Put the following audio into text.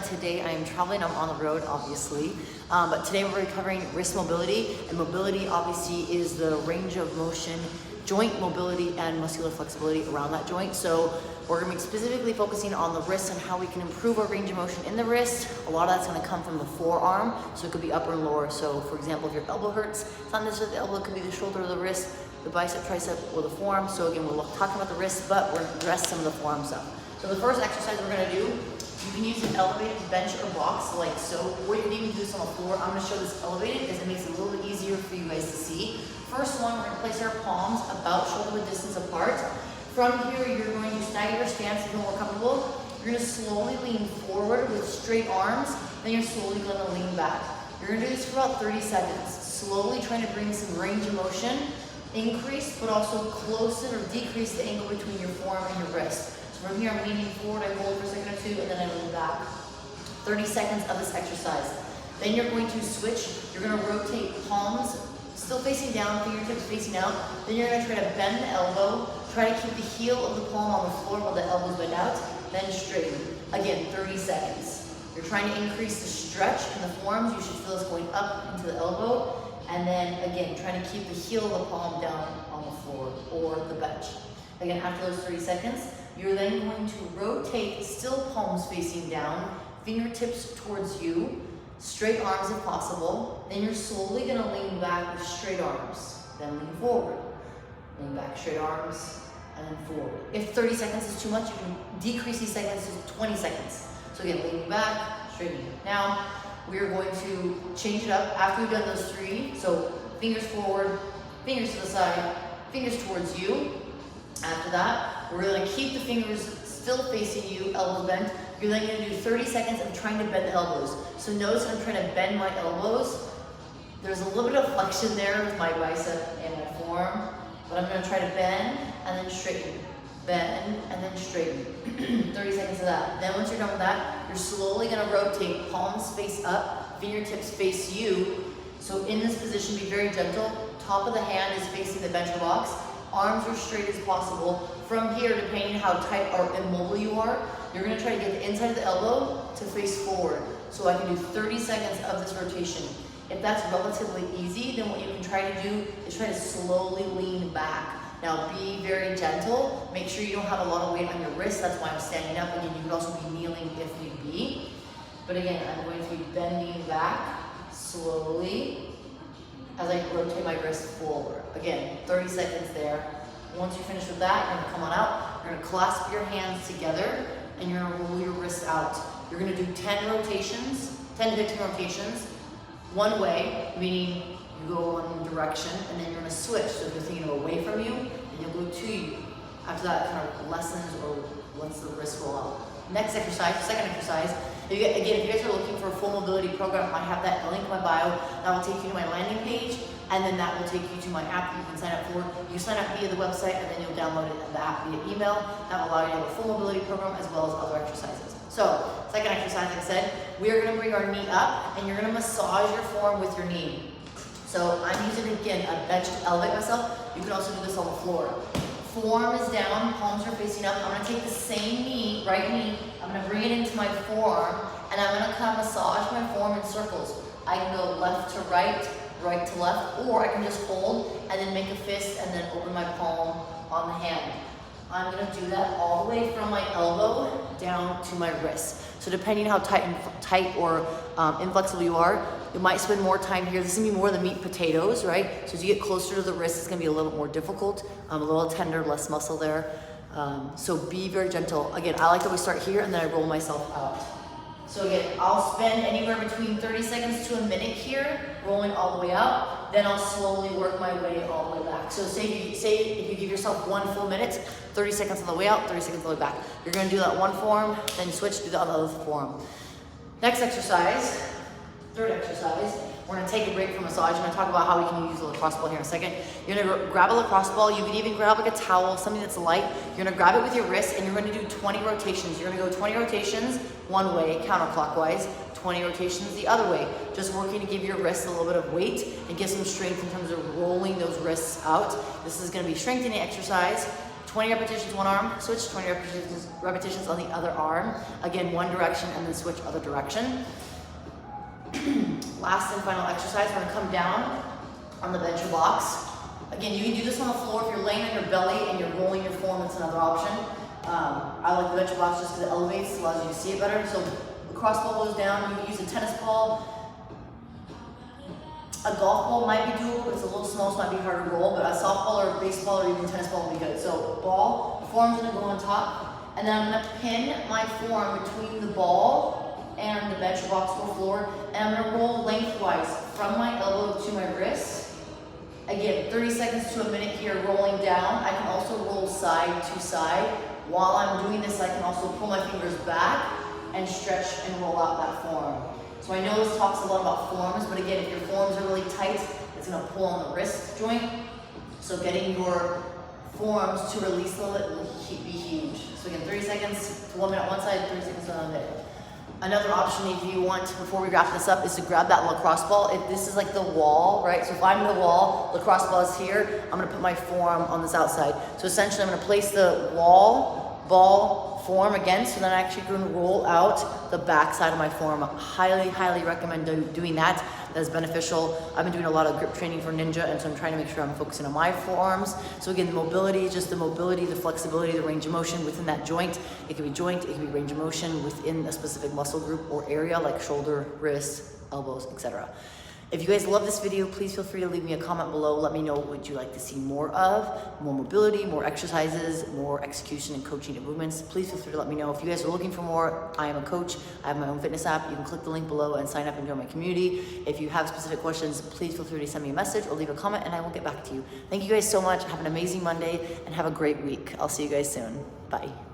today I am traveling. I'm on the road, obviously, but today we're covering wrist mobility, and mobility obviously is the range of motion, joint mobility, and muscular flexibility around that joint. So we're going to be specifically focusing on the wrist and how we can improve our range of motion in the wrist. A lot of that's going to come from the forearm, so it could be upper and lower. So for example, if your elbow hurts, it's not necessarily the elbow, it could be the shoulder or the wrist, the bicep, tricep, or the forearm. So again, we're talking about the wrist, but we're going to address some of the forearm stuff. So the first exercise we're going to do, you can use an elevated bench or box like so, or you can even do this on the floor. I'm going to show this elevated because it makes it a little bit easier for you guys to see. First one, we're going to place our palms about shoulder width distance apart. From here, you're going to stagger your stance to feel more comfortable. You're going to slowly lean forward with straight arms, then you're slowly going to lean back. You're going to do this for about 30 seconds, slowly trying to bring some range of motion, increase, but also close it or decrease the angle between your forearm and your wrist. So from here, I'm leaning forward, I hold for a second or two, and then I lean back. 30 seconds of this exercise. Then you're going to switch. You're going to rotate palms, still facing down, fingertips facing out. Then you're going to try to bend the elbow. Try to keep the heel of the palm on the floor while the elbows bend out. Then straighten. Again, 30 seconds. You're trying to increase the stretch in the forearms. You should feel this going up into the elbow. And then again, trying to keep the heel of the palm down on the floor or the bench. Again, after those 30 seconds, you're then going to rotate, still palms facing down, fingertips towards you, straight arms if possible. Then you're slowly going to lean back with straight arms. Then lean forward. Lean back, straight arms, and then forward. If 30 seconds is too much, you can decrease these seconds to 20 seconds. So again, leaning back, straightening. Now, we are going to change it up after we've done those three. So fingers forward, fingers to the side, fingers towards you. After that, we're going to keep the fingers still facing you, elbows bent. You're then going to do 30 seconds of trying to bend the elbows. So notice I'm trying to bend my elbows. There's a little bit of flexion there with my bicep and my forearm, but I'm going to try to bend and then straighten. Bend and then straighten. 30 seconds of that. Then once you're done with that, you're slowly going to rotate, palms face up, fingertips face you. So in this position, be very gentle. Top of the hand is facing the bench or box. Arms are straight as possible. From here, depending on how tight or immobile you are, you're going to try to get the inside of the elbow to face forward. So I can do 30 seconds of this rotation. If that's relatively easy, then what you can try to do is try to slowly lean back. Now be very gentle. Make sure you don't have a lot of weight on your wrist. That's why I'm standing up. Again, you could also be kneeling if need be. But again, I'm going to be bending back slowly as I rotate my wrist forward. Again, 30 seconds there. Once you finish with that, you're going to come on out. You're going to clasp your hands together and you're going to roll your wrists out. You're going to do 10 rotations, 10 to 15 rotations, one way, meaning you go one direction, and then you're going to switch. So if you're thinking away from you, then you'll go to you. After that, it kind of lessens or lets the wrist roll out. Next exercise, second exercise. Again, if you guys are looking for a full mobility program, I have that link in my bio. That will take you to my landing page, and then that will take you to my app that you can sign up for. You sign up via the website, and then you'll download it, the app via email. That will allow you to have a full mobility program as well as other exercises. So, second exercise, like I said, we are going to bring our knee up, and you're going to massage your forearm with your knee. So I'm using, again, a bench to elevate myself. You can also do this on the floor. Forearm is down, palms are facing up. I'm going to take the same knee, right knee, I'm going to bring it into my forearm, and I'm going to kind of massage my forearm in circles. I can go left to right, right to left, or I can just hold and then make a fist and then open my palm on the hand. I'm going to do that all the way from my elbow down to my wrist. So depending how tight or inflexible you are, you might spend more time here. This is going to be more the meat potatoes, right? So as you get closer to the wrist, it's going to be a little more difficult, a little tender, less muscle there. So be very gentle. Again, I like that we start here and then I roll myself out. So again, I'll spend anywhere between 30 seconds to a minute here, rolling all the way out. Then I'll slowly work my way all the way back. So say if you give yourself one full minute, 30 seconds on the way out, 30 seconds on the way back. You're going to do that one forearm, then switch to the other forearm. Next exercise, third exercise, we're going to take a break from massage. I'm going to talk about how we can use a lacrosse ball here in a second. You're going to grab a lacrosse ball. You can even grab like a towel, something that's light. You're going to grab it with your wrist and you're going to do 20 rotations. You're going to go 20 rotations one way, counterclockwise, 20 rotations the other way. Just working to give your wrists a little bit of weight and get some strength in terms of rolling those wrists out. This is going to be strengthening exercise. 20 repetitions one arm, switch, 20 repetitions on the other arm. Again, one direction and then switch other direction. Last and final exercise, we're gonna come down on the bench or box. Again, you can do this on the floor if you're laying on your belly and you're rolling your form, that's another option. I like the bench or box just because it elevates, allows you to see it better. So the cross ball goes down, you can use a tennis ball. A golf ball might be doable, but it's a little small, so it might be hard to roll, but a softball or a baseball or even tennis ball would be good. So ball, the forearm's gonna go on top, and then I'm gonna pin my forearm between the ball and the bench or box or floor, and I'm gonna roll lengthwise from my elbow to my wrist. Again, 30 seconds to a minute here, rolling down. I can also roll side to side. While I'm doing this, I can also pull my fingers back and stretch and roll out that forearm. So I know this talks a lot about forearms, but again, if your forearms are really tight, it's gonna pull on the wrist joint. So getting your forearms to release a little bit will be huge. So again, 30 seconds to 1 minute on one side, 30 seconds to another minute. Another option if you want, before we wrap this up, is to grab that lacrosse ball. If this is like the wall, right? So if I'm the wall, lacrosse ball is here, I'm gonna put my forearm on this outside. So essentially I'm gonna place the wall, ball, forearm again, so then I actually going to roll out the back side of my forearm. Highly, highly recommend doing that. That is beneficial. I've been doing a lot of grip training for Ninja, and so I'm trying to make sure I'm focusing on my forearms. So again, the mobility, just the mobility, the flexibility, the range of motion within that joint. It can be joint, it can be range of motion within a specific muscle group or area like shoulder, wrist, elbows, etc. If you guys love this video, please feel free to leave me a comment below. Let me know what would you like to see more of, more mobility, more exercises, more execution and coaching and movements. Please feel free to let me know. If you guys are looking for more, I am a coach. I have my own fitness app. You can click the link below and sign up and join my community. If you have specific questions, please feel free to send me a message or leave a comment and I will get back to you. Thank you guys so much. Have an amazing Monday and have a great week. I'll see you guys soon. Bye.